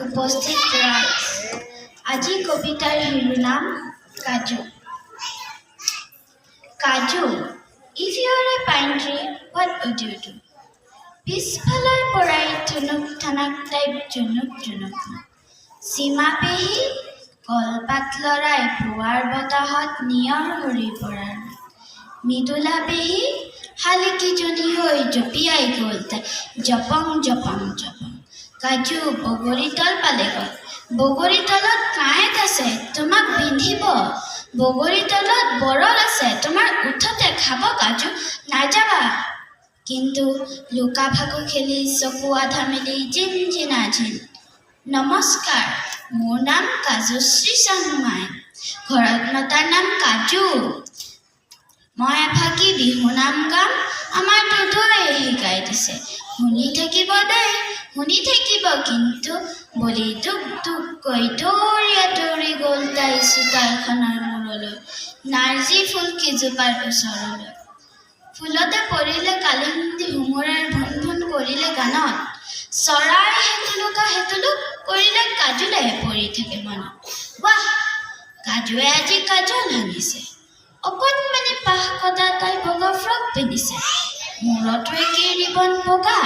উপস্থিত ৰাইজ, আজি কবিতাৰ শিৰোনাম কাজু। কাজু, if you are a pine tree, what would you do? পিছফালৰ পৰাই ঠুনুক ঠানাক টাইপ জুনুক জুনুক। সীমা পেহী কলপাত লৰাই পুৱাৰ বতাহত নিয়ৰ হৰি পৰাৰ। মৃদুলা পেহী শালিকীজনী হৈ জঁপিয়াই গ'ল তাই জপং জপং জপং। কাজু বগৰীতল পালেগৈ। বগৰীতলত কাঁইট আছে তোমাক বিন্ধিব। বগৰীতলত বৰল আছে তোমাৰ উঠতে খাব কাজু নাযাবা। কিন্তু লুকা ভাকু খেলি চকু আধা মেলি জিনজিনা ঝিন। নমস্কাৰ, মোৰ নাম কাজুশ্ৰী চাংমাই, ঘৰত মতাৰ নাম কাজু। মই এফাকি বিহু নাম গাম, আমাৰ দুদুৱে শিকাই দিছে। শুনি থাকিব দেই, শুনি থাকিব কিন্তু। বুলি দুক দুককৈ দৌৰি দৌৰি গ'ল তাই চোতালখনৰ মূৰলৈ, নাৰ্জী ফুল কেইজোপাৰ ওচৰলৈ। ফুলতে পৰিলে কালিন্দী ভোমোৰাৰ ভুন ভুন কৰিলে গানত। চৰাই হেতুলুকা হেতুলুক কৰিলে কাজুলে পৰি থাকে মনত। ৱাহ, কাজুৱে আজি কাজল সানিছে। অকণমানি পাহ কটা তাই বগা ফ্ৰক পিন্ধিছে। মূৰতো একেই ৰিবন বগা,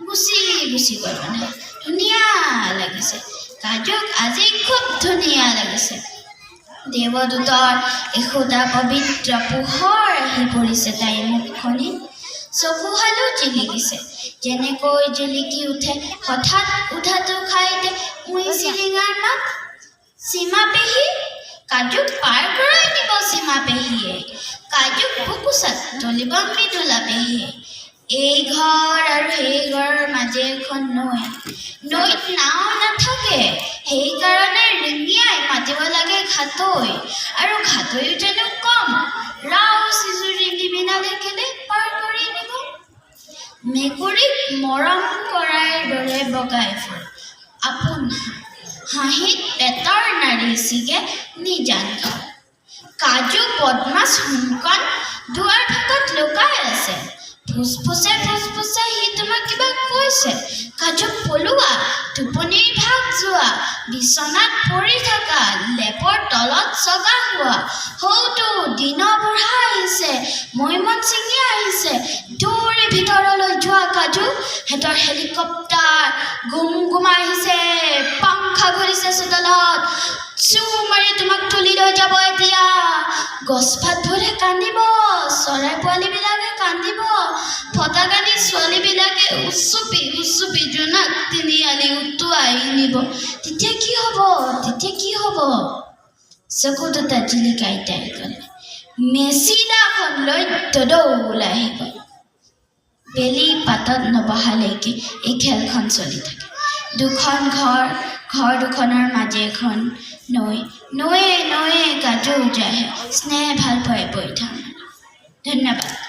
গুচি গুচি গ'ল মানে। ধুনীয়া লাগিছে, কাজুক আজি খুব ধুনীয়া লাগিছে। দেৱদূতৰ এসোদা পবিত্ৰ পোহৰ আহি পৰিছে তাইৰ মুখখনিত। চকুহালো জিলিকিছে, যেনেকৈ জিলিকি উঠে হঠাৎ উধাটো খাইতে উই চিৰিঙাৰ নাট। সীমা পেহী, কাজুক পাৰ কৰাই দিব সীমা পেহীয়ে। কাজুক বুকুচাত তুলিব মৃদুলা পেহীয়ে। এই ঘৰ আৰু সেই ঘৰৰ মাজে এখন নৈ। নৈত নাও নাথাকে, সেইকাৰণে ৰিঙিয়াই মাতিব লাগে ঘাটৈ। আৰু ঘাটৈও যেনো কম, ৰাও চিজু ৰিঙি বিনালে কেলে পাৰ কৰি নিব। মেকুৰীক মৰম কৰাৰ দৰে বগাই ফুল আপোন হাঁহিত পেটৰ নাৰী ছিগে নিজান ঘৰ। কাজু বদমাছ হুমকণ দুৱাৰ ভাগত লুকাই আছে। ফুচফুচে ফুচফুচে সি তোমাক কিবা কৈছে। কাজু পলোৱা, টোপনিৰ ভাগ যোৱা, বিচনাত পৰি থকা, লেপৰ তলত চগা হোৱা। সৌটো দিন বুঢ়া আহিছে, মৈমন ছিঙি আহিছে। দৌৰি ভিতৰলৈ যোৱা কাজু, সিহঁতৰ হেলিকপ্টাৰ গুম গুমাই আহিছে। পাংখা ঘূৰিছে চোতালত, চু মাৰি তোমাক তুলি লৈ যাব এতিয়া। গছপাতবোৰে কান্দিব, চৰাই পোৱালীবিলাকে কান্দিব, ফটাকানি ছোৱালীবিলাকে উচুপি উচুপি জোনাক তিনিআলি উটুৱাই নিব। তেতিয়া কি হ'ব, তেতিয়া কি হ'ব? চকু দুটা জিলিকাই তাই ক'লে। মেচিনাখন লৈ দদৌলাই আহি গ'ল। বেলি পাতত নবহালৈকে এই খেলখন চলি থাকে। দুখন ঘৰ, ঘৰ দুখনৰ মাজে এখন নৈ। নৈয়ে নৈয়ে কাজু যায়হে স্নেহ ভাল পাই বৈ থাম। ধন্যবাদ।